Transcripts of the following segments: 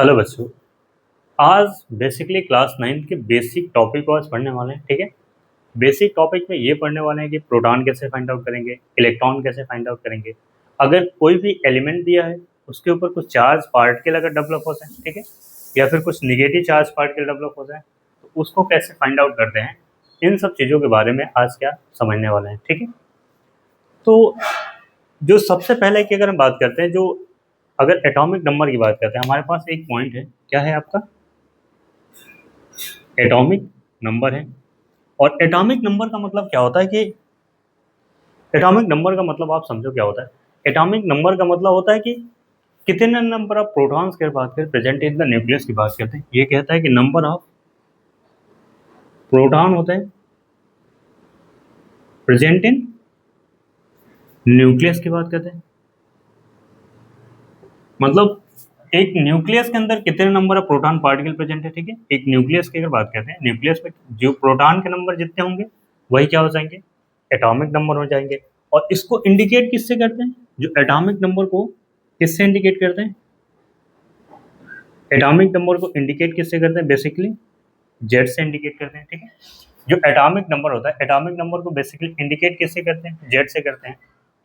Hello बच्चों। आज basically class 9 के बेसिक टॉपिक को आज पढ़ने वाले हैं। ठीक है, बेसिक टॉपिक में ये पढ़ने वाले हैं कि प्रोटॉन कैसे फाइंड आउट करेंगे, इलेक्ट्रॉन कैसे फाइंड आउट करेंगे, अगर कोई भी एलिमेंट दिया है उसके ऊपर कुछ चार्ज पार्टिकल अगर डेवलप हो जाए, ठीक है, या फिर कुछ निगेटिव चार्ज पार्टिकल डेवलप हो जाए तो उसको कैसे फाइंड आउट करते हैं। इन सब चीज़ों के बारे में आज क्या समझने वाले हैं। ठीक है, तो जो सबसे पहले की अगर हम बात करते हैं, जो अगर एटॉमिक नंबर की बात करते हैं, हमारे पास एक पॉइंट है, क्या है आपका एटॉमिक नंबर है। और एटॉमिक नंबर का मतलब क्या होता है कि एटॉमिक नंबर का मतलब आप समझो क्या होता है। एटॉमिक नंबर का मतलब होता है कि कितने नंबर ऑफ प्रोटॉन्स की बात करें प्रेजेंट इन द न्यूक्लियस की बात करते हैं। ये कहता है कि नंबर ऑफ प्रोटॉन होते हैं प्रेजेंट इन न्यूक्लियस की बात करते हैं। मतलब एक न्यूक्लियस के अंदर कितने number of proton particle present है। ठीक है, एक न्यूक्लियस की अगर बात करते हैं, न्यूक्लियस में जो प्रोटॉन के नंबर जितने होंगे वही क्या हो जाएंगे, एटॉमिक नंबर हो जाएंगे। और इसको इंडिकेट किससे करते हैं, जो एटॉमिक नंबर को किससे इंडिकेट करते हैं, एटॉमिक नंबर को इंडिकेट किससे करते हैं, बेसिकली जेड से इंडिकेट करते हैं। ठीक है, जो एटॉमिक नंबर होता है, एटॉमिक नंबर को बेसिकली इंडिकेट किससे करते हैं, जेड से करते हैं।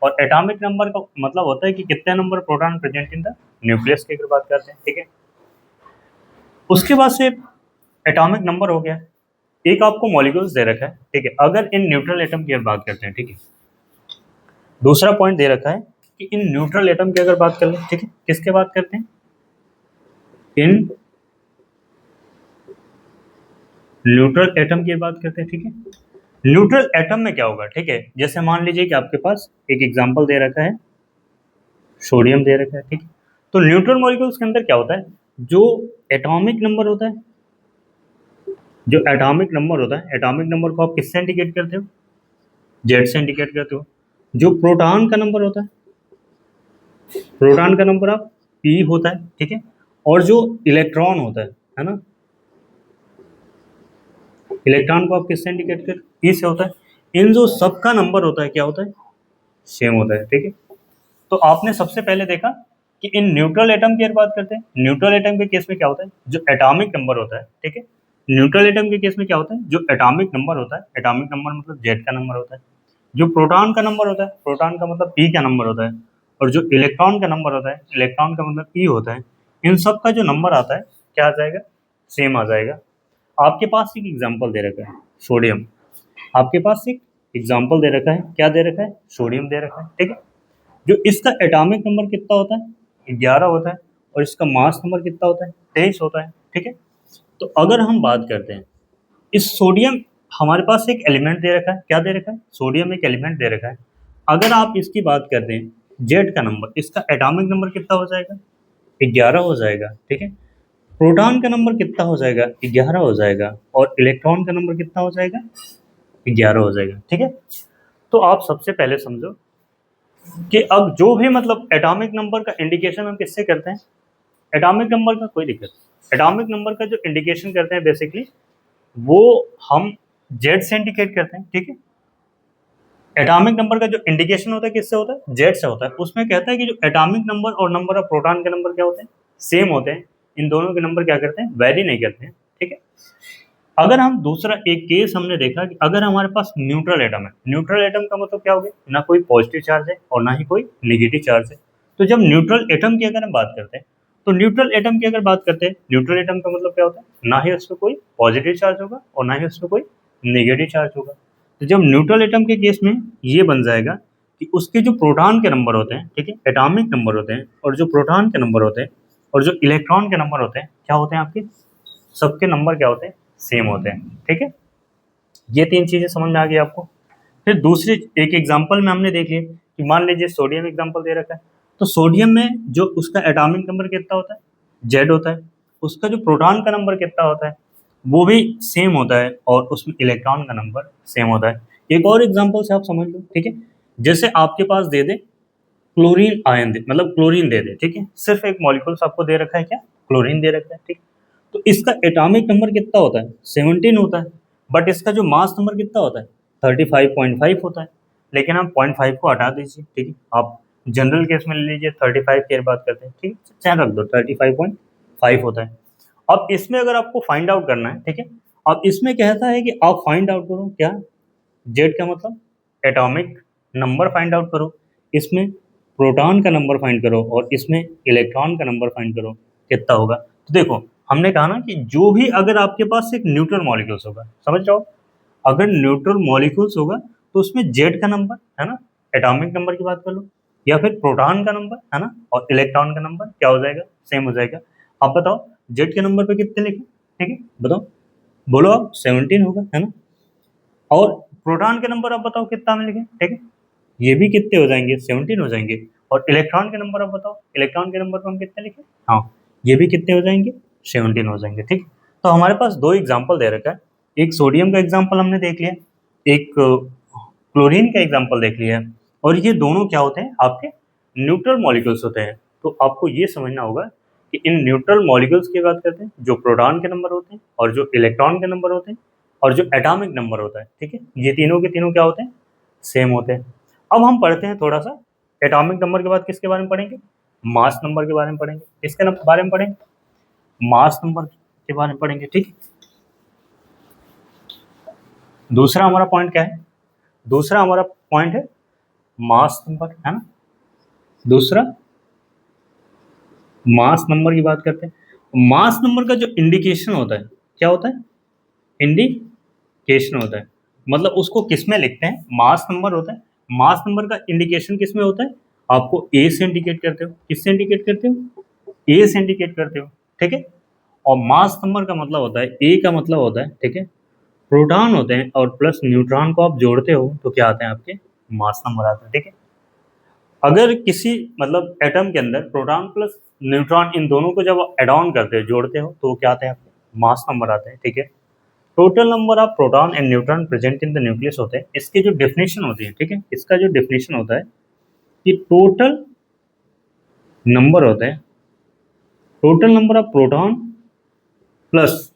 और एटॉमिक नंबर का मतलब होता है कि कितने number proton present in the nucleus की अगर बात करते हैं। ठीक है, उसके बाद से एटॉमिक नंबर हो गया। एक आपको मॉलिक्यूल्स दे रखा है, ठीक है, अगर इन न्यूट्रल एटम की अगर बात करते हैं, ठीक है, दूसरा पॉइंट दे रखा है कि इन न्यूट्रल एटम की अगर बात कर ले, ठीक है, किसके बात करते हैं, इन न्यूट्रल एटम की बात करते हैं। ठीक है, न्यूट्रल एटम में क्या होगा, ठीक है, जैसे मान लीजिए कि आपके पास एक एग्जांपल दे रखा है, सोडियम दे रखा है। ठीक है, तो न्यूट्रल मॉलिक्यूल्स के अंदर क्या होता है, जो एटॉमिक नंबर होता है, जो एटॉमिक नंबर होता है, एटॉमिक नंबर को आप किससे इंडिकेट करते हो, जेड से इंडिकेट करते हो। जो प्रोटॉन का नंबर होता है, प्रोटॉन का नंबर आप पी होता है। ठीक है, और जो इलेक्ट्रॉन होता है ना, इलेक्ट्रॉन को आप किससे इंडिकेट कर, ई से होता है। इन जो सबका नंबर होता है क्या होता है, सेम होता है। ठीक है, तो आपने सबसे पहले देखा कि इन न्यूट्रल एटम की अगर बात करते हैं, न्यूट्रल एटम के केस में क्या होता है, जो एटॉमिक नंबर होता है, ठीक है, न्यूट्रल एटम के केस में क्या होता है, जो एटॉमिक नंबर होता है, एटॉमिक नंबर मतलब जेड का नंबर होता है। जो प्रोटॉन का नंबर होता है, प्रोटॉन का मतलब पी का नंबर होता है। और जो इलेक्ट्रॉन का नंबर होता है, इलेक्ट्रॉन का मतलब ई होता है। इन सब का जो नंबर आता है क्या आ जाएगा, सेम आ जाएगा। आपके पास एक एग्जाम्पल दे रखा है, सोडियम। आपके पास एक एग्जाम्पल दे रखा है, क्या दे रखा है, सोडियम दे रखा है। ठीक है, जो इसका एटॉमिक नंबर कितना होता है, 11 होता है। और इसका मास नंबर कितना होता है, 23 होता है। ठीक है, तो अगर हम बात करते हैं इस सोडियम, हमारे पास एक एलिमेंट दे रखा है, क्या दे रखा है, सोडियम एक एलिमेंट दे रखा है। अगर आप इसकी बात करते हैं, जेड का नंबर, इसका एटॉमिक नंबर कितना हो जाएगा, 11 हो जाएगा। ठीक है, प्रोटॉन का नंबर कितना हो जाएगा, 11 हो जाएगा। और इलेक्ट्रॉन का नंबर कितना हो जाएगा, 11 हो जाएगा। ठीक है, तो आप सबसे पहले समझो कि अब जो भी मतलब एटॉमिक नंबर का इंडिकेशन हम किससे करते हैं, एटॉमिक नंबर का कोई दिक्कत, एटॉमिक नंबर का जो इंडिकेशन करते हैं बेसिकली वो हम जेड से इंडिकेट करते हैं। ठीक है, एटॉमिक नंबर का जो इंडिकेशन होता है किससे होता है, जेड से होता है। उसमें कहता है कि जो एटॉमिक नंबर और नंबर ऑफ प्रोटॉन के नंबर क्या होते हैं, सेम होते हैं। इन दोनों के नंबर क्या करते हैं, वेरी नहीं करते हैं। ठीक है, अगर हम दूसरा एक केस हमने देखा कि अगर हमारे पास न्यूट्रल एटम है, न्यूट्रल एटम का मतलब क्या हो गया, ना कोई पॉजिटिव चार्ज है और ना ही कोई नेगेटिव चार्ज है। तो जब न्यूट्रल एटम की अगर हम बात करते हैं, तो न्यूट्रल एटम की अगर बात करते हैं, न्यूट्रल एटम का मतलब क्या होता है, ना ही उसमें कोई पॉजिटिव चार्ज होगा और ना ही उसमें कोई नेगेटिव चार्ज होगा। तो जब न्यूट्रल एटम के केस में ये बन जाएगा कि उसके जो प्रोटॉन के नंबर होते हैं, ठीक है, एटॉमिक नंबर होते हैं, और जो प्रोटॉन के नंबर होते हैं और जो इलेक्ट्रॉन के नंबर होते हैं क्या होते हैं, आपके सबके नंबर क्या होते हैं, सेम होते हैं। ठीक है, ये तीन चीजें समझ में आ गई आपको। फिर दूसरी एक एग्जांपल में हमने देख लिया कि मान लीजिए सोडियम एग्जांपल दे रखा है, तो सोडियम में जो उसका एटॉमिक नंबर कितना होता है, जेड होता है। उसका जो प्रोटॉन का नंबर कितना होता है, वो भी सेम होता है। और उसमें इलेक्ट्रॉन का नंबर सेम होता है। एक और एग्जांपल से आप समझ लो, ठीक है, जैसे आपके पास दे दे क्लोरीन आयन दे, मतलब क्लोरीन दे दे, ठीक है, सिर्फ एक मॉलिक्यूल्स आपको दे रखा है, क्या, क्लोरीन दे रखा है। ठीक, तो इसका एटॉमिक नंबर कितना होता है, 17 होता है। बट इसका जो मास नंबर कितना होता है, 35.5 होता है। लेकिन हम 0.5 को हटा दीजिए, ठीक है, आप जनरल केस में ले लीजिए, 35 की बात करते हैं, ठीक है, चाहे रख दो 35 5 होता है। अब इसमें अगर आपको फाइंड आउट करना है, ठीक है, अब इसमें कहता है कि आप फाइंड आउट करो क्या, जेड का मतलब एटॉमिक नंबर फाइंड आउट करो, इसमें प्रोटॉन का नंबर फाइंड करो और इसमें इलेक्ट्रॉन का नंबर फाइंड करो, कितना होगा। तो देखो हमने कहा ना कि जो भी अगर आपके पास एक न्यूट्रल मॉलिक्यूल्स होगा, समझ जाओ, अगर न्यूट्रल मॉलिक्यूल्स होगा तो उसमें जेड का नंबर है ना, एटॉमिक नंबर की बात कर लो, या फिर प्रोटॉन का नंबर है ना, और इलेक्ट्रॉन का नंबर क्या हो जाएगा, सेम हो जाएगा। आप बताओ जेड के नंबर पे कितने लिखे, ठीक है, बताओ, बोलो आप, 17 होगा है ना। और प्रोटॉन के नंबर आप बताओ कितना में लिखे, ठीक है, ये भी कितने हो जाएंगे, 17 हो जाएंगे। और इलेक्ट्रॉन के नंबर आप बताओ, इलेक्ट्रॉन के नंबर पर हम कितने लिखे, हाँ, ये भी कितने हो जाएंगे, 17 हो जाएंगे, ठीक। तो हमारे पास दो एग्जाम्पल दे रखा है, एक सोडियम का एग्जाम्पल हमने देख लिया, एक क्लोरीन का एग्जाम्पल देख लिया है, और ये दोनों क्या होते हैं, आपके न्यूट्रल मॉलिक्यूल्स होते हैं। तो आपको ये समझना होगा कि इन न्यूट्रल मॉलिक्यूल्स की बात करते हैं जो प्रोटॉन के नंबर होते हैं और जो इलेक्ट्रॉन के नंबर होते हैं और जो एटॉमिक नंबर होता है, ठीक है, ये तीनों के तीनों क्या होते हैं, सेम होते हैं। अब हम पढ़ते हैं थोड़ा सा, एटॉमिक नंबर के बाद किसके बारे में पढ़ेंगे, मास नंबर के बारे में पढ़ेंगे, किसके बारे में पढ़ेंगे, मास नंबर के बारे में पढ़ेंगे, ठीक। दूसरा हमारा पॉइंट क्या है, दूसरा हमारा पॉइंट है मास नंबर, है ना। दूसरा मास नंबर की बात करते हैं। मास नंबर का जो इंडिकेशन होता है क्या होता है, इंडिकेशन होता है, मतलब उसको किस में लिखते हैं, मास नंबर होता है। मास नंबर का इंडिकेशन किस में होता है, आपको ए से इंडिकेट करते हो, किससे इंडिकेट करते हो, ए से इंडिकेट करते हो, ठीक है। और मास नंबर का मतलब होता है, ए का मतलब होता है, ठीक है, प्रोटॉन होते हैं और प्लस न्यूट्रॉन को आप जोड़ते हो तो क्या आते हैं आपके, मास नंबर आते हैं, ठीक है। अगर किसी मतलब एटम के अंदर प्रोटॉन प्लस न्यूट्रॉन इन दोनों को जब एड ऑन करते हो, जोड़ते हो, तो क्या आते हैं आपके, मास नंबर आते हैं, ठीक है। Total number of proton and neutron present in the nucleus होते हैं, इसकी जो डेफिनेशन होती है, ठीक है, इसका जो डेफिनेशन होता है कि टोटल नंबर होता है, total number of proton plus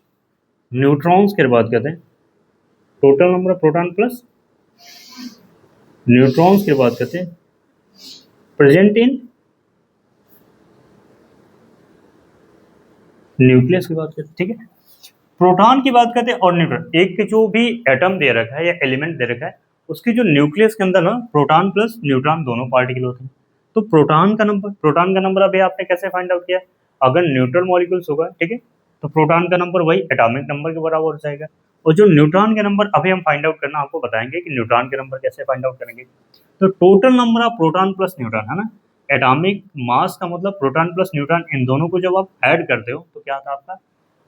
neutrons की बात करते हैं, total number of proton plus neutrons की बात करते हैं प्रेजेंट इन न्यूक्लियस की बात करते हैं, ठीक है। प्रोटॉन की बात करते हैं और न्यूट्रॉन, एक जो भी एटम दे रखा है या एलिमेंट दे रखा है, उसकी जो न्यूक्लियस के अंदर ना प्रोटॉन प्लस न्यूट्रॉन दोनों पार्टिकल होते हैं। तो प्रोटॉन का नंबर अभी आपने कैसे फाइंड आउट किया, अगर न्यूट्रल मॉलिक्यूल्स होगा, ठीक है, तो प्रोटॉन का नंबर वही एटॉमिक नंबर के बराबर हो जाएगा। और जो न्यूट्रॉन के नंबर अभी हम फाइंड आउट करना आपको बताएंगे कि न्यूट्रॉन के नंबर कैसे फाइंड आउट करेंगे। तो total number of proton plus neutron, है ना, एटॉमिक मास का मतलब प्रोटॉन प्लस न्यूट्रॉन, इन दोनों को जब आप ऐड करते हो तो क्या आता है आपका,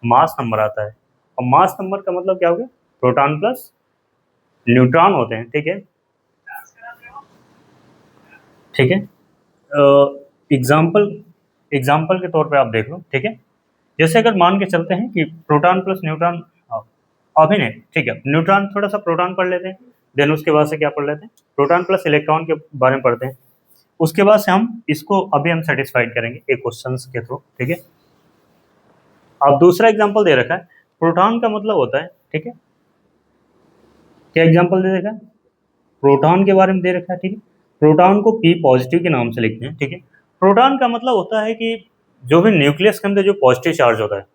मास नंबर आता है। और मास नंबर का मतलब क्या हो गया, प्रोटॉन प्लस न्यूट्रॉन होते हैं, ठीक है, ठीक है। एग्जाम्पल एग्जाम्पल के तौर पे आप देख लो, ठीक है। जैसे अगर मान के चलते हैं कि प्रोटॉन प्लस न्यूट्रॉन, अभी नहीं, ठीक है, न्यूट्रॉन थोड़ा सा प्रोटॉन पढ़ लेते हैं, देन उसके बाद से क्या पढ़ लेते हैं, प्रोटॉन प्लस इलेक्ट्रॉन के बारे में पढ़ते हैं। उसके बाद से हम इसको अभी हम सेटिस्फाइड करेंगे एक क्वेश्चन के थ्रू, ठीक है। अब दूसरा एग्जाम्पल दे रखा है, प्रोटॉन का मतलब होता है, ठीक है, क्या एग्जाम्पल दे रखा है, प्रोटॉन के बारे में दे रखा है, ठीक है। प्रोटॉन को पी पॉजिटिव के नाम से लिखते हैं, ठीक है। प्रोटॉन का मतलब होता है कि जो भी न्यूक्लियस के अंदर जो पॉजिटिव चार्ज होता है,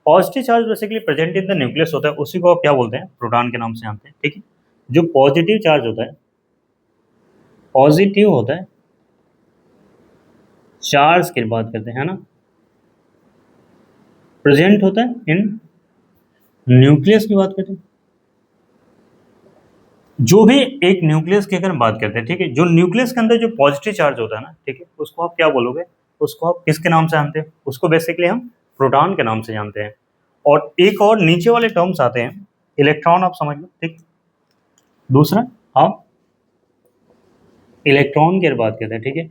positive charge basically present in the nucleus होता है, उसी को आप क्या बोलते हैं, प्रोटॉन के नाम से जानते हैं, ठीक है। जो पॉजिटिव चार्ज होता है, पॉजिटिव होता है चार्ज की बात करते हैं, है ना, प्रेजेंट होता है इन न्यूक्लियस की बात करते हैं। जो भी एक न्यूक्लियस की अगर हम बात करते हैं, ठीक है, जो न्यूक्लियस के अंदर जो पॉजिटिव चार्ज होता है ना, ठीक है, उसको आप क्या बोलोगे, उसको आप किसके नाम से जानते हैं, उसको बेसिकली हम प्रोटॉन के नाम से जानते हैं। और एक और नीचे वाले टर्म्स आते हैं, इलेक्ट्रॉन आप समझ लो, ठीक। दूसरा आप इलेक्ट्रॉन की बात करते हैं, ठीक है।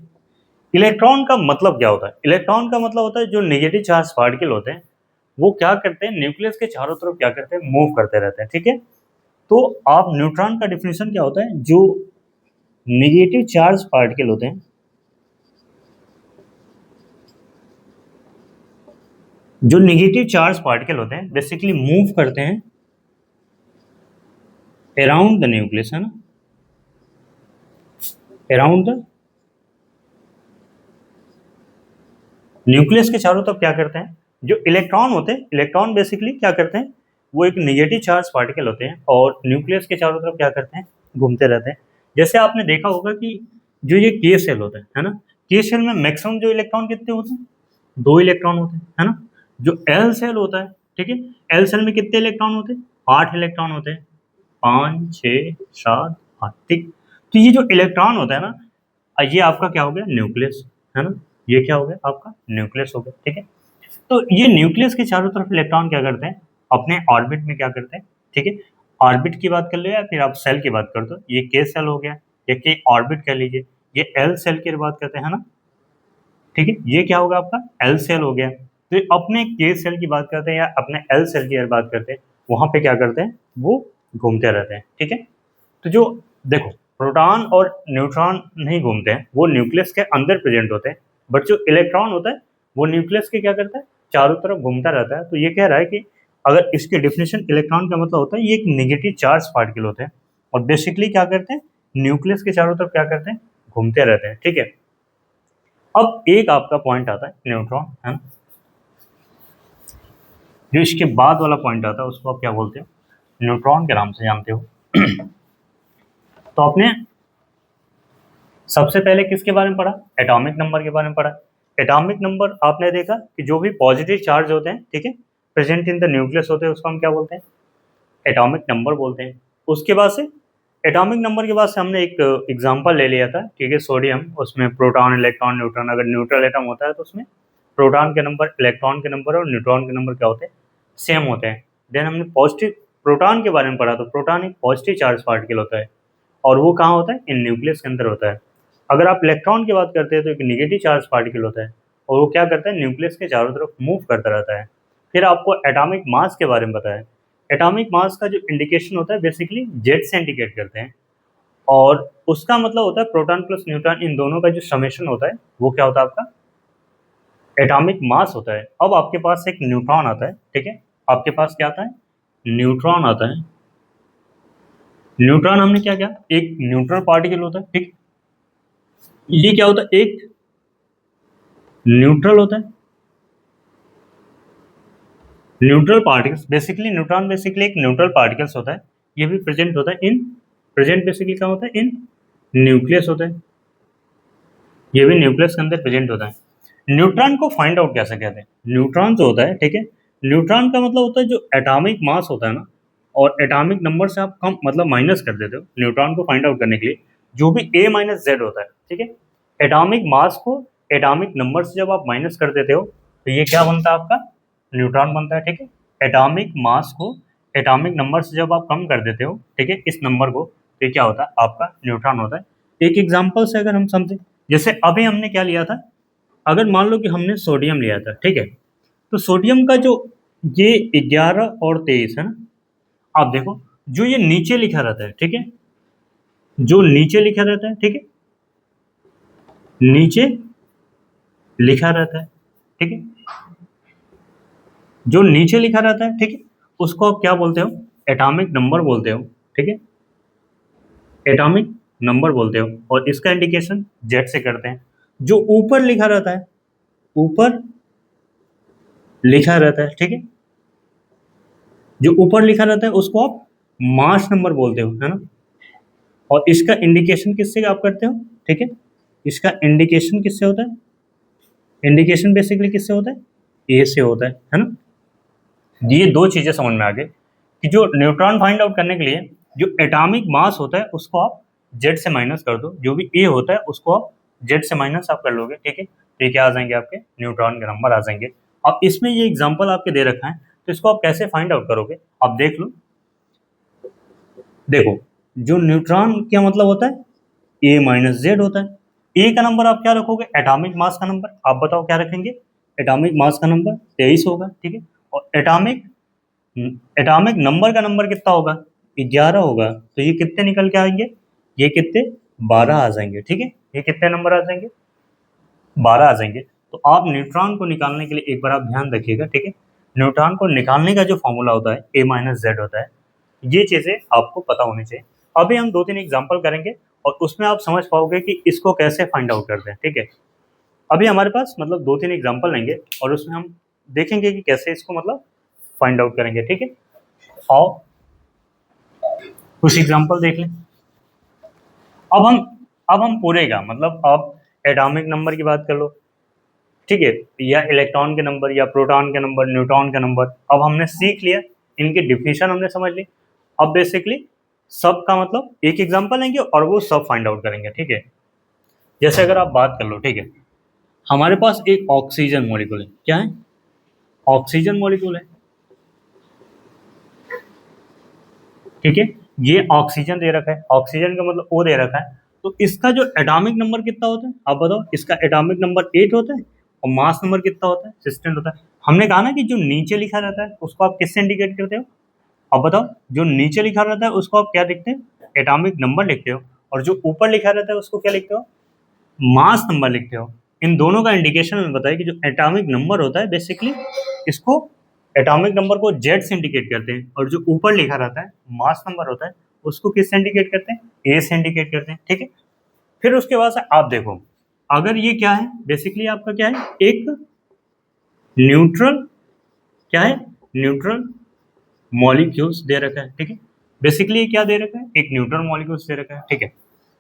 इलेक्ट्रॉन का मतलब क्या होता है, इलेक्ट्रॉन का मतलब होता है जो नेगेटिव चार्ज पार्टिकल होते हैं, वो क्या करते हैं, न्यूक्लियस के चारों तरफ क्या करते हैं, मूव करते रहते हैं, ठीक है। तो आप न्यूट्रॉन का डिफिनेशन क्या होता है, जो नेगेटिव चार्ज पार्टिकल होते हैं, जो नेगेटिव चार्ज पार्टिकल होते हैं बेसिकली मूव करते हैं अराउंड द न्यूक्लियस, है ना, अराउंड द न्यूक्लियस के चारों तरफ क्या करते हैं, जो इलेक्ट्रॉन होते हैं, इलेक्ट्रॉन बेसिकली क्या करते हैं, वो एक नेगेटिव चार्ज पार्टिकल होते हैं और न्यूक्लियस के चारों तरफ क्या करते हैं, घूमते रहते हैं। जैसे आपने देखा होगा कि जो ये के सेल होता है ना, के सेल में मैक्सिमम जो इलेक्ट्रॉन कितने होते हैं, 2 इलेक्ट्रॉन होते हैं, है ना। जो एल सेल होता है, ठीक है, एल सेल में कितने इलेक्ट्रॉन होते हैं, 8 इलेक्ट्रॉन होते हैं, 5 6 7 8, ठीक। तो ये जो इलेक्ट्रॉन होता है ना, ये आपका क्या हो गया, न्यूक्लियस, है ना। ये क्या हो गया, आपका न्यूक्लियस हो गया, ठीक है। तो ये न्यूक्लियस के चारों तरफ इलेक्ट्रॉन क्या करते हैं, अपने ऑर्बिट में क्या करते हैं, ठीक है। ऑर्बिट की बात कर लो या फिर आप सेल की बात कर दो, ये के सेल हो गया या के ऑर्बिट कह लीजिए, ये एल सेल की बात करते हैं, है ना, ठीक है। ये क्या होगा, आपका एल सेल हो गया। तो ये अपने के सेल की बात करते हैं या अपने एल सेल की बात करते हैं, वहां पे क्या करते हैं, वो घूमते रहते हैं, ठीक है। तो जो देखो, प्रोटॉन और न्यूट्रॉन नहीं घूमते हैं, वो न्यूक्लियस के अंदर प्रेजेंट होते हैं, बट जो इलेक्ट्रॉन होता है वो न्यूक्लियस के क्या करता है, चारों तरफ घूमता रहता है। तो ये कह रहा है कि अगर इसकी डेफिनेशन, इलेक्ट्रॉन का मतलब होता है ये एक नेगेटिव चार्ज पार्टिकल होते हैं और बेसिकली क्या करते हैं, न्यूक्लियस के चारों तरफ क्या करते हैं, घूमते रहते हैं, ठीक है। अब एक आपका पॉइंट आता है न्यूट्रॉन, है ना। जो इसके बाद वाला पॉइंट आता है उसको आप क्या बोलते हो, न्यूट्रॉन के नाम से जानते हो। तो आपने सबसे पहले किसके बारे में पढ़ा, एटॉमिक नंबर के बारे में पढ़ा। एटॉमिक नंबर आपने देखा कि जो भी पॉजिटिव चार्ज होते हैं, ठीक है, प्रेजेंट इन द न्यूक्लियस होते हैं, उसको हम क्या बोलते हैं, एटॉमिक नंबर बोलते हैं। उसके बाद से एटॉमिक नंबर के बाद से हमने एक एग्जांपल ले लिया था, ठीक है, सोडियम, उसमें प्रोटॉन इलेक्ट्रॉन न्यूट्रॉन, अगर न्यूट्रल एटम होता है तो उसमें प्रोटॉन के नंबर, इलेक्ट्रॉन के नंबर और न्यूट्रॉन के नंबर क्या होते हैं, सेम होते हैं। देन हमने पॉजिटिव प्रोटॉन के बारे में पढ़ा, तो प्रोटॉन एक पॉजिटिव चार्ज पार्टिकल होता है और वो कहाँ होता है, इन न्यूक्लियस के अंदर होता है। अगर आप इलेक्ट्रॉन की बात करते हैं तो एक नेगेटिव चार्ज पार्टिकल होता है और वो क्या करता है, न्यूक्लियस के चारों तरफ मूव करता रहता है। फिर आपको एटॉमिक मास के बारे में बताया। एटॉमिक मास का जो इंडिकेशन होता है बेसिकली जेड से इंडिकेट करते हैं और उसका मतलब होता है प्रोटॉन प्लस न्यूट्रॉन, इन दोनों का जो समेशन होता है वो क्या होता है, आपका एटॉमिक मास होता है। अब आपके पास एक न्यूट्रॉन आता है, ठीक है, आपके पास क्या आता है, न्यूट्रॉन आता है। न्यूट्रॉन हमने क्या किया, एक न्यूट्रल पार्टिकल होता है, ठीक। ये क्या होता है, एक न्यूट्रल होता है। Neutral particles basically, neutron basically एक न्यूट्रल पार्टिकल्स होता है। ये भी प्रेजेंट होता है इन, प्रेजेंट बेसिकली क्या होता है, इन न्यूक्लियस होता है। ये भी न्यूक्लियस के अंदर प्रेजेंट होता है। न्यूट्रॉन को फाइंड आउट कैसे कहते हैं, न्यूट्रॉन जो होता है, ठीक है, न्यूट्रॉन का मतलब होता है जो एटॉमिक मास होता है ना, और एटॉमिक नंबर से आप कम मतलब माइनस कर देते हो न्यूट्रॉन को फाइंड आउट करने के लिए, जो भी a माइनस जेड होता है, ठीक है, एटॉमिक मास को एटॉमिक नंबर से जब आप माइनस कर देते हो तो ये क्या बनता है, आपका न्यूट्रॉन बनता है, ठीक है। एटॉमिक मास को एटॉमिक नंबर से जब आप कम कर देते हो, ठीक है, इस नंबर को, तो ये क्या होता है, आपका न्यूट्रॉन होता है। एक एग्जाम्पल से अगर हम समझें, जैसे अभी हमने क्या लिया था, अगर मान लो कि हमने सोडियम लिया था, ठीक है, तो सोडियम का जो ये 11 और 23 है ना, आप देखो जो ये नीचे लिखा रहता है, ठीक है, जो नीचे लिखा रहता है, ठीक है, नीचे लिखा रहता है, ठीक है, जो नीचे लिखा रहता है, ठीक है, उसको आप क्या बोलते हो, एटॉमिक नंबर बोलते हो, ठीक है, एटॉमिक नंबर बोलते हो और इसका इंडिकेशन जेड से करते हैं। जो ऊपर लिखा रहता है, ऊपर लिखा रहता है, ठीक है, जो ऊपर लिखा रहता है उसको आप मास नंबर बोलते हो, है ना, और इसका इंडिकेशन किससे आप करते हो, ठीक है, इसका इंडिकेशन किससे होता है, इंडिकेशन बेसिकली किससे होता है, ए से होता है ना। ये दो चीजें समझ में आ गई कि जो न्यूट्रॉन फाइंड आउट करने के लिए जो एटॉमिक मास होता है उसको आप जेड से माइनस कर दो, जो भी ए होता है उसको आप जेड से माइनस आप कर लोगे, ठीक है, तो ये क्या आ जाएंगे, आपके न्यूट्रॉन के नंबर आ जाएंगे। अब इसमें ये एग्जाम्पल आपके दे रखा है, तो इसको आप कैसे फाइंड आउट करोगे, आप देख लो। देखो, जो न्यूट्रॉन क्या मतलब होता है, ए माइनस जेड होता है। ए का नंबर आप क्या रखोगे, एटॉमिक मास का नंबर, आप बताओ क्या रखेंगे, एटॉमिक मास का नंबर 23 होगा, ठीक है, और एटॉमिक एटॉमिक नंबर का नंबर कितना होगा, 11 होगा, तो ये कितने निकल के आएंगे, ये कितने, 12 आ जाएंगे, ठीक है, ये कितने नंबर आ जाएंगे, 12 आ जाएंगे। तो आप न्यूट्रॉन को निकालने के लिए एक बार आप ध्यान रखिएगा, ठीक है, न्यूट्रॉन को निकालने का जो फॉर्मूला होता है ए माइनस जेड होता है, ये चीज़ें आपको पता होनी चाहिए। अभी हम 2-3 एग्जाम्पल करेंगे और उसमें आप समझ पाओगे कि इसको कैसे फाइंड आउट करते हैं, ठीक है। अभी हमारे पास मतलब 2-3 एग्जाम्पल लेंगे और उसमें हम देखेंगे कि कैसे इसको मतलब फाइंड आउट करेंगे, ठीक है। आओ कुछ एग्जांपल देख लें। अब हम पूरे का मतलब आप एटॉमिक नंबर की बात कर लो, ठीक है, या इलेक्ट्रॉन के नंबर या प्रोटॉन के नंबर, न्यूट्रॉन के नंबर, अब हमने सीख लिया, इनकी डिफिनेशन हमने समझ ली। अब बेसिकली सब का मतलब एक एग्जांपल लेंगे और वो सब फाइंड आउट करेंगे, ठीक है। जैसे अगर आप बात कर लो, ठीक है, हमारे पास एक ऑक्सीजन मॉलिक्यूल है, क्या है, ऑक्सीजन मॉलिक्यूल है, ठीक है। ये ऑक्सीजन दे रखा है, ऑक्सीजन का मतलब ओ दे रखा है, तो इसका जो एटॉमिक नंबर कितना होता है आप बताओ। इसका एटॉमिक नंबर 8 होता है और मास नंबर कितना होता है, 16 होता है। हमने कहा ना कि जो नीचे लिखा रहता है उसको आप किससे इंडिकेट करते हो, अब बताओ। जो नीचे लिखा रहता है उसको आप क्या लिखते हैं, एटॉमिक नंबर लिखते हो, और जो ऊपर लिखा रहता है उसको क्या लिखते हो, मास नंबर लिखते हो। इन दोनों का इंडिकेशन हमें बताया कि जो एटॉमिक नंबर होता है बेसिकली इसको, एटॉमिक नंबर को जेड से इंडिकेट करते हैं, और जो ऊपर लिखा रहता है मास नंबर होता है उसको किस से इंडिकेट करते हैं, ए से इंडिकेट करते हैं, ठीक है। फिर उसके बाद से आप देखो, अगर ये क्या है, बेसिकली आपका क्या है, एक न्यूट्रल, क्या है, न्यूट्रल मॉलिक्यूल्स दे रखा है, ठीक है। बेसिकली क्या दे रखा है, एक न्यूट्रल मॉलिक्यूल्स दे रखा है, ठीक है।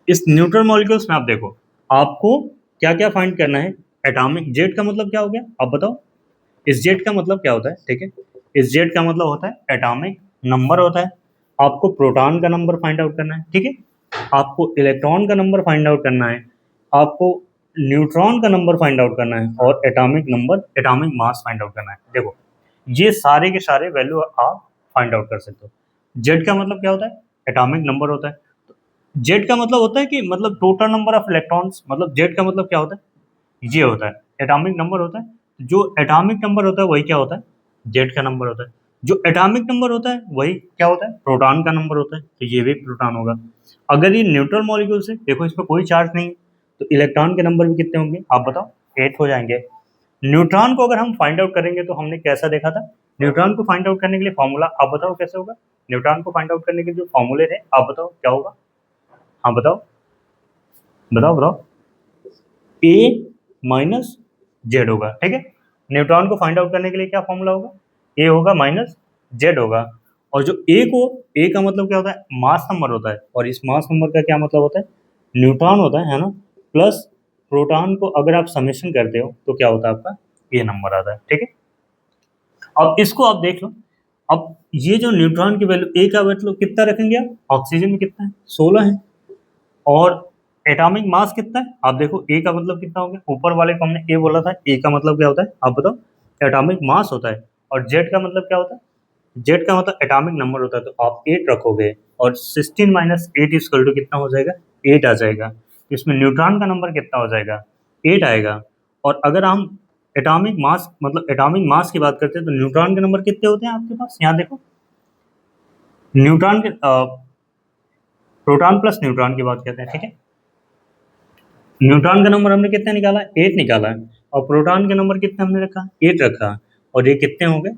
इस न्यूट्रल मॉलिक्यूल्स में आप देखो, आपको क्या क्या फाइंड करना है। एटॉमिक जेड का मतलब क्या हो गया, आप बताओ। इस जेड का मतलब क्या होता है, ठीक है। इस जेड का मतलब होता है एटॉमिक नंबर होता है। आपको प्रोटॉन का नंबर फाइंड आउट करना है, ठीक है। आपको इलेक्ट्रॉन का नंबर फाइंड आउट करना है, आपको न्यूट्रॉन का नंबर फाइंड आउट करना है, और atomic number, atomic mass find out करना है। देखो ये सारे के सारे वैल्यू आप फाइंड आउट कर सकते हो। जेड का मतलब क्या होता है, एटॉमिक नंबर होता है। जेड का मतलब होता है कि मतलब टोटल नंबर ऑफ इलेक्ट्रॉन्स, मतलब जेड का मतलब क्या होता है, ये होता है एटॉमिक नंबर होता है। जो एटॉमिक नंबर होता है वही क्या होता है, जेड का नंबर होता है। जो एटॉमिक नंबर होता है वही क्या होता है, प्रोटॉन का नंबर होता है, तो ये भी प्रोटॉन होगा। अगर ये न्यूट्रल मॉलिक्यूल है, देखो इस पर कोई चार्ज नहीं है, तो इलेक्ट्रॉन के नंबर भी कितने होंगे आप बताओ, 8 हो जाएंगे। न्यूट्रॉन को अगर हम फाइंड आउट करेंगे तो हमने कैसा देखा था, न्यूट्रॉन को फाइंड आउट करने के लिए फॉर्मूला आप बताओ कैसे होगा। न्यूट्रॉन को फाइंड आउट करने के जो फॉर्मूले थे आप बताओ क्या होगा, हाँ बताओ, बताओ बताओ। ए माइनस जेड होगा, ठीक है। न्यूट्रॉन को फाइंड आउट करने के लिए क्या फॉर्मूला होगा, ए होगा माइनस जेड होगा। और जो ए को, ए का मतलब क्या होता है, मास नंबर होता है, और इस मास नंबर का क्या मतलब होता है, न्यूट्रॉन होता है ना, प्लस प्रोटॉन को अगर आप समेशन करते हो तो क्या होता है आपका, ए नंबर आता है, ठीक है। अब इसको आप देख लो, अब ये जो न्यूट्रॉन की वैल्यू, ए का वैल्यू कितना रखेंगे आप, ऑक्सीजन में कितना है, 16 है। और एटॉमिक मास कितना है आप देखो, ए का मतलब कितना हो गया, ऊपर वाले को हमने ए बोला था, ए का मतलब क्या होता है आप बताओ, एटॉमिक मास होता है। और जेड का मतलब क्या होता है, जेड का मतलब एटॉमिक नंबर होता है, तो आप 8 रखोगे, और 16 माइनस 8 इक्वल टू कितना हो जाएगा, 8 आ जाएगा। तो इसमें न्यूट्रॉन का नंबर कितना हो जाएगा, 8 आएगा। और अगर हम एटॉमिक मास मतलब एटॉमिक मास की बात करते हैं तो न्यूट्रॉन के नंबर कितने होते हैं आपके पास, यहाँ देखो, न्यूट्रॉन के प्रोटॉन प्लस न्यूट्रॉन की बात करते हैं, ठीक है। न्यूट्रॉन का नंबर हमने कितना निकाला, 8 निकाला है, और प्रोटॉन का नंबर कितना हमने रखा, 8 रखा, और ये कितने हो गए,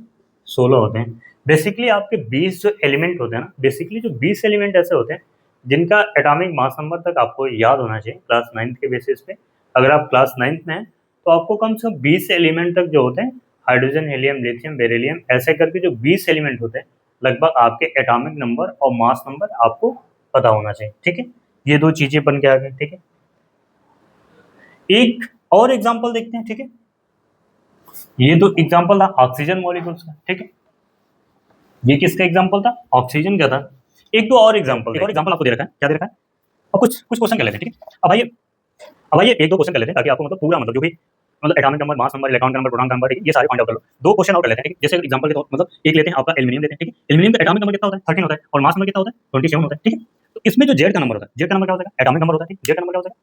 16 होते हैं। बेसिकली आपके 20 जो एलिमेंट होते हैं ना, बेसिकली जो 20 एलिमेंट ऐसे होते हैं जिनका एटॉमिक मास नंबर तक आपको याद होना चाहिए क्लास 9th के बेसिस पे। अगर आप क्लास 9th में हैं तो आपको कम से कम 20 एलिमेंट तक जो होते हैं, हाइड्रोजन, हीलियम, लिथियम, बेरिलियम, ऐसे करके जो 20 एलिमेंट होते हैं लगभग आपके एटॉमिक नंबर और मास नंबर आपको पता होना चाहिए, ठीक है। ये दो चीजें बन के आ गई, ठीक है। एक और एग्जांपल देखते हैं, ठीक है। ये तो एग्जांपल था ऑक्सीजन मॉलिक्यूल्स का, ठीक है। ये किसका एग्जांपल था, ऑक्सीजन का था। एक दो और एग्जांपल, एक और एग्जांपल आपको दे रखा है, क्या दे रखा है, और कुछ कुछ क्वेश्चन कर लेते हैं, ठीक है। अब आइए एक दो क्वेश्चन कर लेते हैं ताकि आपको मतलब पूरा मतलब जो भी मतलब atomic number, mass number, electron का नंबर, प्रोटॉन का नंबर, ठीक है, ये सारे फाइंड आउट कर लो। दो क्वेश्चन और कर लेते हैं, ठीक है। जैसे एग्जांपल के तौर मतलब एक लेते हैं आपका एल्यूमिनियम लेते हैं, ठीक है। एल्यूमिनियम का एटॉमिक नंबर कितना होता है, 13 होता है, और मास नंबर कितना होता है, 27 होता है, ठीक है। तो इसमें जो जेड का नंबर होता है, जेड का नंबर क्या होता है, एटॉमिक नंबर होता है, ठीक। जेड का नंबर क्या होता है,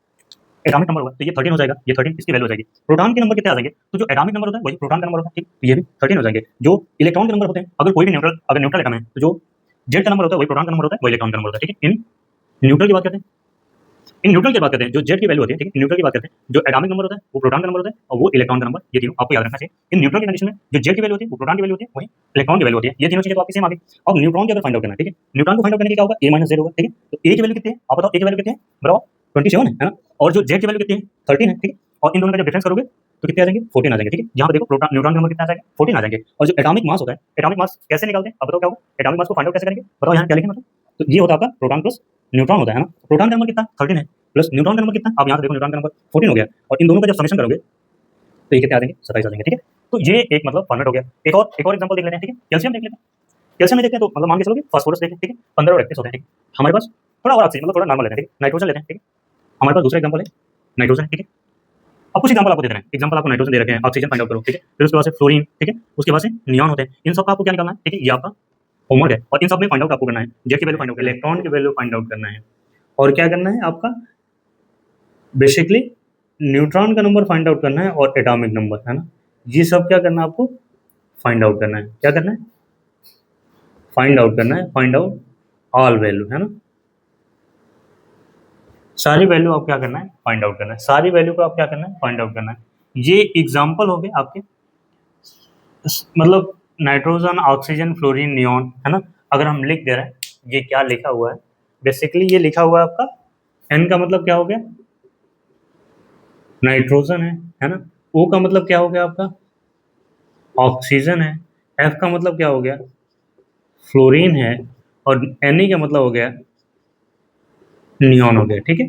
एटॉमिक नंबर होगा, तो ये 13 हो जाएगा, ये 13 इसकी वैल्यू हो जाएगी। प्रोटॉन के नंबर कितने आ जाएंगे, तो जो एटॉमिक नंबर होता है वही प्रोटॉन का नंबर होता है, ठीक, तो ये भी 13 हो जाएंगे। जो इलेक्ट्रॉन के नंबर होते हैं, अगर कोई भी न्यूट्रल, अगर न्यूट्रल एटम है तो जो जेड का नंबर होता है वही प्रोटॉन का नंबर होता है, वही इलेक्ट्रॉन का नंबर होता है, ठीक है। इन न्यूट्रल की बात करते हैं, इन न्यूट्रल की बात करते हैं, जो जेड की वैल्यू होती है, ठीक है, न्यूट्रल की बात करते हैं, जो एटॉमिक नंबर होता है वो प्रोटॉन का नंबर होता है, और वो इलेक्ट्रॉन का नंबर, ये तीनों आपको याद रखना चाहिए। इन न्यूट्रल की कंडीशन में जो जेड की वैल्यू होती है वो प्रोटॉन की वैल्यू होती है, वही इलेक्ट्रॉन की वैल्यू होती है, ये तीनों चीजें तो आपकी सेम आ गई। अब न्यूट्रॉन की अगर फाइंड आउट करना है, ठीक है, न्यूट्रॉन को फाइंड आउट करने के क्या होगा, ए माइनस जेड होगा, ठीक है। तो ए की वैल्यू कितनी है आप बताओ, ए की वैल्यू कितनी है, बताओ, 27 है ना, और जो जेड की वैल्यू कितनी है, 13 है, ठीक है। और इन दोनों का जब डिफरेंस करोगे तो कितने आ जाएंगे, 14 आ जाएंगे, ठीक है। यहाँ पे देखो प्रोटॉन न्यूट्रॉन का नंबर कितना आ जाएगा, 14 आ जाएंगे। और जो एटॉमिक मास होता है, एटॉमिक मास कैसे निकालते हैं, अब बताओ क्या होगा, एटॉमिक मास को फाइंड आउट कैसे करेंगे, बताओ यहाँ क्या लिखें मतलब। तो ये होता है आपका प्रोटॉन प्लस न्यूट्रॉन होता है ना। प्रोटॉन का नंबर कितना 13 है, प्लस न्यूट्रॉन का नंबर कितना, आप यहाँ से देखो न्यूट्रॉन का नंबर 14 हो गया, और इन दोनों का जब समेशन करोगे तो ये कितने आ जाएंगे, 27 आ जाएंगे, ठीक है। तो ये एक मतलब फॉर्मेट हो गया। एक और एग्जांपल देख लेते हैं, ठीक है। कैल्शियम देख लेते हैं, कैल्शियम में देखते हैं तो मतलब मान के चलोगे फास्फोरस देखें, ठीक है, 15 और 31 होते हैं, ठीक है। हमारे पास थोड़ा और ऑक्सीजन मतलब थोड़ा नॉर्मल लेते हैं, ठीक है। नाइट्रोजन लेते हैं, ठीक है। हमारे पास दूसरा एग्जांपल है नाइट्रोजन, ठीक है। अब कुछ एग्जांपल आपको दे रहे हैं, एग्जांपल आपको नाइट्रोजन दे रखे हैं, ऑक्सीजन फाइंड आउट करो, ठीक है। फिर उसके बाद से फ्लोरीन, ठीक है, उसके बाद से नियॉन होते हैं। इन सब का आपको क्या निकालना है, ठीक है, ये आपका होमवर्क है, और इन सब में फाइंड आउट आपको करना है, जेड की वैल्यू फाइंड आउट, इलेक्ट्रॉन की वैल्यू फाइंड आउट करना है, और क्या करना है आपका बेसिकली न्यूट्रॉन का नंबर फाइंड आउट करना है, और एटॉमिक नंबर, है ना। ये सब क्या करना है आपको फाइंड आउट करना है, क्या करना है फाइंड आउट करना है, फाइंड आउट ऑल वैल्यू, है ना। सारी वैल्यू आप क्या करना है फाइंड आउट करना है, सारी वैल्यू को आप क्या करना है फाइंड आउट करना है। ये एग्जांपल हो गए आपके, मतलब नाइट्रोजन, ऑक्सीजन, फ्लोरीन, नियॉन, है ना। अगर हम लिख दे रहे हैं ये क्या लिखा हुआ है, बेसिकली ये लिखा हुआ है आपका एन का मतलब क्या हो गया नाइट्रोजन है ना। ओ का मतलब क्या हो गया आपका ऑक्सीजन है, एफ का मतलब क्या हो गया फ्लोरीन है, और एन का मतलब हो गया नियॉन हो गया, ठीक है।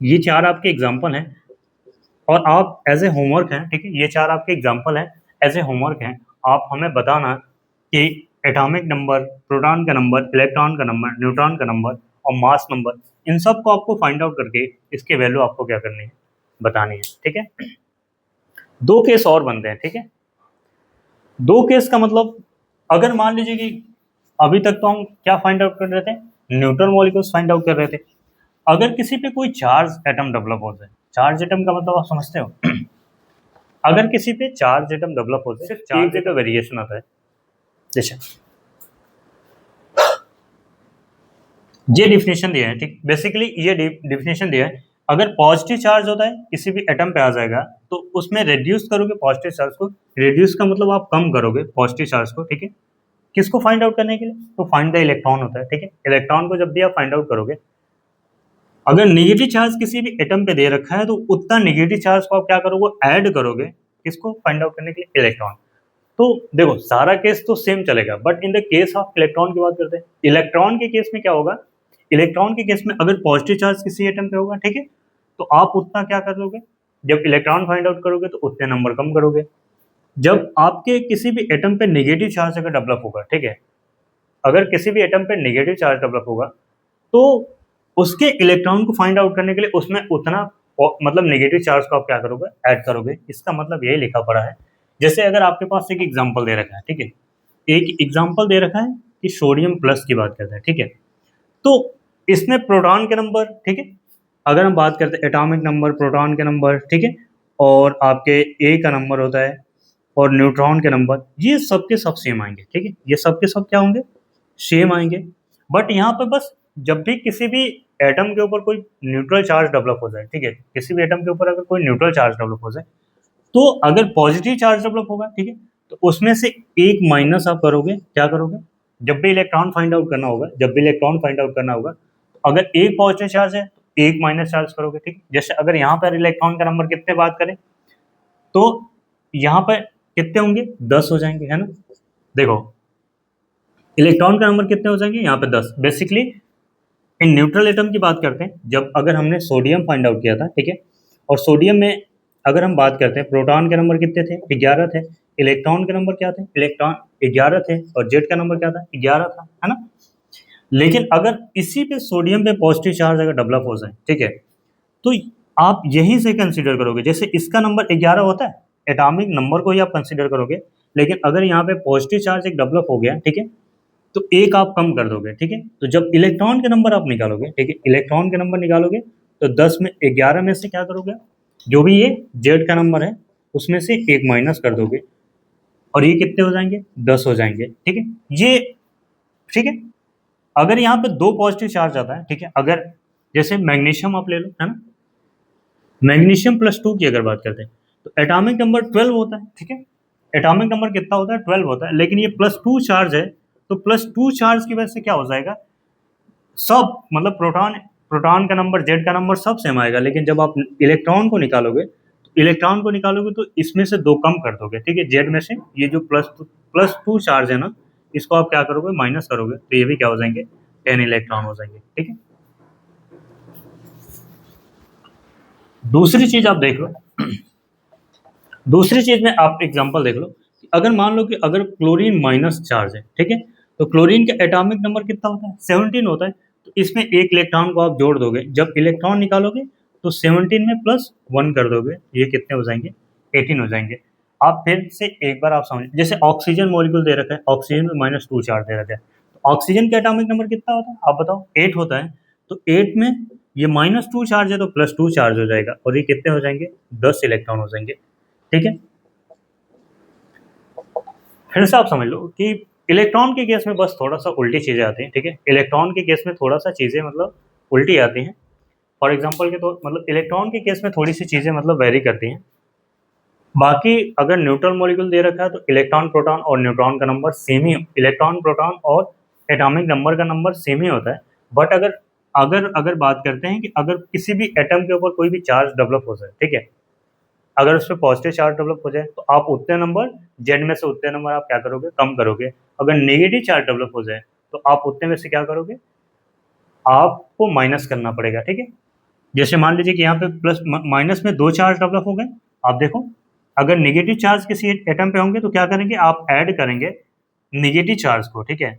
ये चार आपके एग्जाम्पल हैं, और आप एज ए होमवर्क हैं, ठीक है, ये चार आपके एग्जाम्पल हैं, एज ए होमवर्क हैं। आप हमें बताना कि एटॉमिक नंबर, प्रोटॉन का नंबर, इलेक्ट्रॉन का नंबर, न्यूट्रॉन का नंबर और मास नंबर, इन सब को आपको फाइंड आउट करके इसके वैल्यू आपको क्या करनी है बतानी है, ठीक है। दो केस और बनते हैं, ठीक है। दो केस का मतलब अगर मान लीजिए कि अभी तक तो हम क्या फाइंड आउट कर रहे थे, न्यूट्रल मॉलिक्यूल्स फाइंड आउट कर रहे थे। अगर किसी पे कोई चार्ज एटम डेवलप हो जाए, चार्ज एटम का मतलब आप समझते हो अगर किसी पे चार्ज एटम डेवलप हो जाए, सिर्फ चार्ज का वेरिएशन आता है, जैसे ये डिफिनेशन दिया है, ठीक। बेसिकली ये डिफिनेशन दिया है, अगर पॉजिटिव चार्ज होता है किसी भी एटम पे आ जाएगा तो उसमें रिड्यूस करोगे पॉजिटिव चार्ज को, रिड्यूस का मतलब आप कम करोगे पॉजिटिव चार्ज को, ठीक है। किसको फाइंड आउट करने के लिए, तो फाइंड द इलेक्ट्रॉन होता है, ठीक है। इलेक्ट्रॉन को जब भी आप फाइंड आउट करोगे, अगर नेगेटिव चार्ज किसी भी एटम पे दे रखा है तो उतना नेगेटिव चार्ज को आप क्या करोगे ऐड करोगे, किसको फाइंड आउट करने के लिए इलेक्ट्रॉन। तो देखो सारा केस तो सेम चलेगा, but in the case of electron की बात करते हैं। इलेक्ट्रॉन के केस में क्या होगा, इलेक्ट्रॉन के केस में अगर पॉजिटिव चार्ज किसी एटम पे होगा, ठीक है, तो आप उतना क्या करोगे, जब इलेक्ट्रॉन फाइंड आउट करोगे तो उतने नंबर कम करोगे। जब आपके किसी भी एटम पे नेगेटिव चार्ज अगर डेवलप होगा, ठीक है, अगर किसी भी एटम पे नेगेटिव चार्ज डेवलप होगा तो उसके इलेक्ट्रॉन को फाइंड आउट करने के लिए उसमें उतना मतलब नेगेटिव चार्ज को आप क्या करोगे ऐड करोगे। इसका मतलब यही लिखा पड़ा है। जैसे अगर आपके पास एक एग्जांपल दे रखा है, ठीक है, एक एग्जांपल दे रखा है कि सोडियम प्लस की बात करते हैं, ठीक है, तो इसमें प्रोटॉन के नंबर, ठीक है, अगर हम बात करते हैं एटॉमिक नंबर, प्रोटॉन के नंबर, ठीक है, और आपके ए का नंबर होता है और न्यूट्रॉन के नंबर, ये सब के सब सेम आएंगे, ठीक है, ये सब के सब क्या होंगे सेम आएंगे। बट यहाँ पे बस जब भी किसी भी एटम के ऊपर कोई न्यूट्रल चार्ज डेवलप हो जाए, ठीक है, किसी भी एटम के ऊपर अगर कोई न्यूट्रल चार्ज डेवलप हो जाए, तो अगर पॉजिटिव चार्ज डेवलप होगा, ठीक है, तो उसमें से एक माइनस आप करोगे, क्या करोगे, जब भी इलेक्ट्रॉन फाइंड आउट करना होगा, जब भी इलेक्ट्रॉन फाइंड आउट करना होगा, तो अगर एक पॉजिटिव चार्ज है तो एक माइनस चार्ज करोगे, ठीक। जैसे अगर यहाँ पर इलेक्ट्रॉन का नंबर कितने बात करें तो यहाँ पर कितने होंगे 10 हो जाएंगे, है ना। देखो इलेक्ट्रॉन का नंबर कितने हो जाएंगे यहाँ पे 10। बेसिकली इन न्यूट्रल एटम की बात करते हैं, जब अगर हमने सोडियम फाइंड आउट किया था, ठीक है, और सोडियम में अगर हम बात करते हैं प्रोटॉन के नंबर कितने थे 11 थे, इलेक्ट्रॉन के नंबर क्या थे इलेक्ट्रॉन 11 थे, और जेड का नंबर क्या था 11 था, है ना। लेकिन अगर इसी पे सोडियम पे पॉजिटिव चार्ज अगर डेवलप हो जाए, ठीक है, तो आप यहीं से कंसीडर करोगे, जैसे इसका नंबर 11 होता है, एटॉमिक नंबर को ही आप कंसीडर करोगे, लेकिन अगर यहाँ पे पॉजिटिव चार्ज एक डेवलप हो गया, ठीक है, तो एक आप कम कर दोगे, ठीक है। तो जब इलेक्ट्रॉन के नंबर आप निकालोगे, ठीक है, इलेक्ट्रॉन के नंबर निकालोगे तो 10 में 11 में से क्या करोगे, जो भी ये जेड का नंबर है उसमें से एक माइनस कर दोगे, और ये कितने हो जाएंगे 10 हो जाएंगे, ठीक है। ये ठीक है। अगर यहाँ पे दो पॉजिटिव चार्ज आता है, ठीक है, अगर जैसे मैग्नीशियम आप ले लो, है ना, मैग्नीशियम +2 की अगर बात करते हैं तो एटॉमिक नंबर 12 होता है, ठीक है, एटॉमिक नंबर कितना होता है 12 होता है, लेकिन ये +2 चार्ज है, तो +2 चार्ज की वजह से क्या हो जाएगा, सब मतलब प्रोटॉन प्रोटॉन का नंबर जेड का नंबर सब सेम आएगा, लेकिन जब आप इलेक्ट्रॉन को निकालोगे तो इलेक्ट्रॉन को निकालोगे तो इसमें से दो कम कर दोगे, ठीक है, जेड में से ये जो प्लस टू चार्ज है ना, इसको आप क्या करोगे, माइनस करोगे, तो ये भी क्या हो जाएंगे, 10 इलेक्ट्रॉन हो जाएंगे, ठीक है। दूसरी चीज आप देख लो, दूसरी चीज में आप एग्जांपल देख लो कि अगर मान लो कि अगर क्लोरीन माइनस चार्ज है, ठीक है, तो क्लोरीन का एटॉमिक नंबर कितना होता है, 17 होता है। तो इसमें एक इलेक्ट्रॉन को आप जोड़ दोगे, जब इलेक्ट्रॉन निकालोगे तो 17 में +1 कर दोगे, ये कितने हो जाएंगे, 18 हो जाएंगे। आप फिर से एक बार आप समझ, जैसे ऑक्सीजन मॉलिक्यूल दे रखा है, ऑक्सीजन में -2 चार्ज दे रखा है, तो ऑक्सीजन का एटॉमिक नंबर कितना होता है, आप बताओ, 8 होता है। तो 8 में ये -2 चार्ज है तो +2 चार्ज हो जाएगा, और ये कितने हो जाएंगे, 10 इलेक्ट्रॉन हो जाएंगे, ठीक है। फिर से आप समझ लो कि इलेक्ट्रॉन के केस में बस थोड़ा सा उल्टी चीजें आती हैं, ठीक है, इलेक्ट्रॉन के केस में थोड़ा सा चीजें मतलब उल्टी आती हैं। फॉर एग्जांपल के तो मतलब इलेक्ट्रॉन के केस में थोड़ी सी चीजें मतलब वेरी करती हैं। बाकी अगर न्यूट्रल मॉलिक्यूल दे रखा है तो इलेक्ट्रॉन प्रोटॉन और न्यूट्रॉन का नंबर सेम ही, इलेक्ट्रॉन प्रोटॉन और एटॉमिक नंबर का नंबर सेम ही होता है। बट अगर अगर अगर बात करते हैं कि अगर किसी भी एटम के ऊपर कोई भी चार्ज डेवलप हो जाए, ठीक है, अगर उस पर पॉजिटिव चार्ज डेवलप हो जाए तो आप उतने नंबर, जेड में से उतने नंबर आप क्या करोगे, कम करोगे। अगर नेगेटिव चार्ज डेवलप हो जाए तो आप उतने में से क्या करोगे, आपको माइनस करना पड़ेगा, ठीक है। जैसे मान लीजिए कि यहाँ पे प्लस माइनस में 2 चार्ज डेवलप हो गए, आप देखो अगर नेगेटिव चार्ज किसी एटम पे होंगे तो क्या करेंगे, आप ऐड करेंगे नेगेटिव चार्ज को, ठीक है,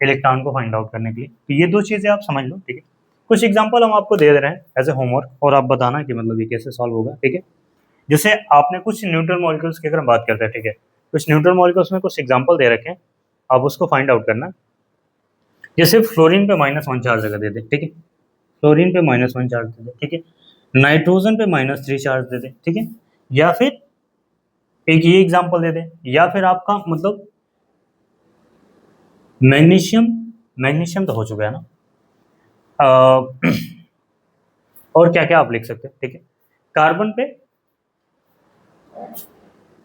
इलेक्ट्रॉन को फाइंड आउट करने के लिए। तो ये दो चीजें आप समझ लो, ठीक है। कुछ एग्जांपल हम आपको दे रहे हैं एज ए होमवर्क, और आप बताना कि मतलब ये कैसे सॉल्व होगा, ठीक है। जैसे आपने कुछ न्यूट्रल मॉलिक्यूल्स की अगर हम बात करते हैं, ठीक है, कुछ न्यूट्रल मॉलिक्यूल्स में कुछ एग्जांपल दे रखे हैं, आप उसको फाइंड आउट करना। जैसे फ्लोरीन पे -1 चार्ज अगर दे दे, ठीक है, फ्लोरीन पे -1 चार्ज दे दे, ठीक है, नाइट्रोजन पे -3 चार्ज दे दे, ठीक है, या फिर एक ये एग्जांपल दे दे, या फिर आपका मतलब मैग्नीशियम, मैग्नीशियम तो हो चुका है ना, अ, और क्या क्या आप लिख सकते हैं, ठीक है, कार्बन पे,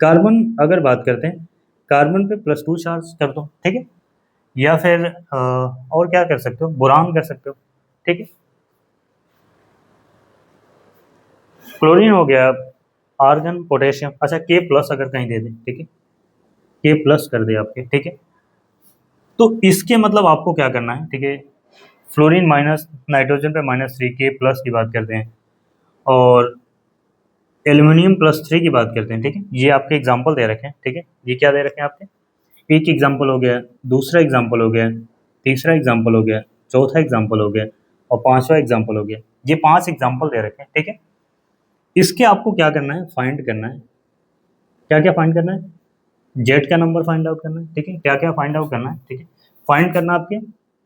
कार्बन अगर बात करते हैं, कार्बन पे +2 चार्ज कर दो, ठीक है, या फिर और क्या कर सकते हो, बोरान कर सकते हो, ठीक है, क्लोरीन हो गया, आर्गन, पोटेशियम, अच्छा K+ अगर कहीं दे दे, ठीक है, K+ कर दे आपके, ठीक है। तो इसके मतलब आपको क्या करना है, ठीक है, फ्लोरीन माइनस, नाइट्रोजन पे -3, K+ की बात करते हैं, और एल्यूमिनियम +3 की बात करते हैं, ठीक है। ये आपके एग्जाम्पल दे रखे हैं, ठीक है, ये क्या दे रखे हैं आपके, एक एग्जाम्पल हो गया, दूसरा एग्जाम्पल हो गया, तीसरा एग्जाम्पल हो गया, चौथा एग्जाम्पल हो गया, और पांचवा एग्जाम्पल हो गया। ये 5 एग्जाम्पल दे रखे हैं, ठीक है। इसके आपको क्या करना है, फाइंड करना है, क्या क्या फाइंड करना है, जेड का नंबर फाइंड आउट करना है, ठीक है, क्या क्या फाइंड आउट करना है, ठीक है, फाइंड करना आपके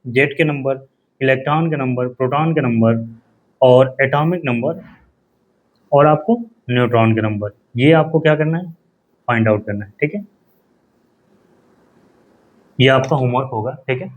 जेड के नंबर, इलेक्ट्रॉन के नंबर, प्रोटॉन के नंबर, और एटॉमिक नंबर, और आपको न्यूट्रॉन के नंबर, ये आपको क्या करना है, फाइंड आउट करना है, ठीक है। ये आपका होमवर्क होगा, ठीक है।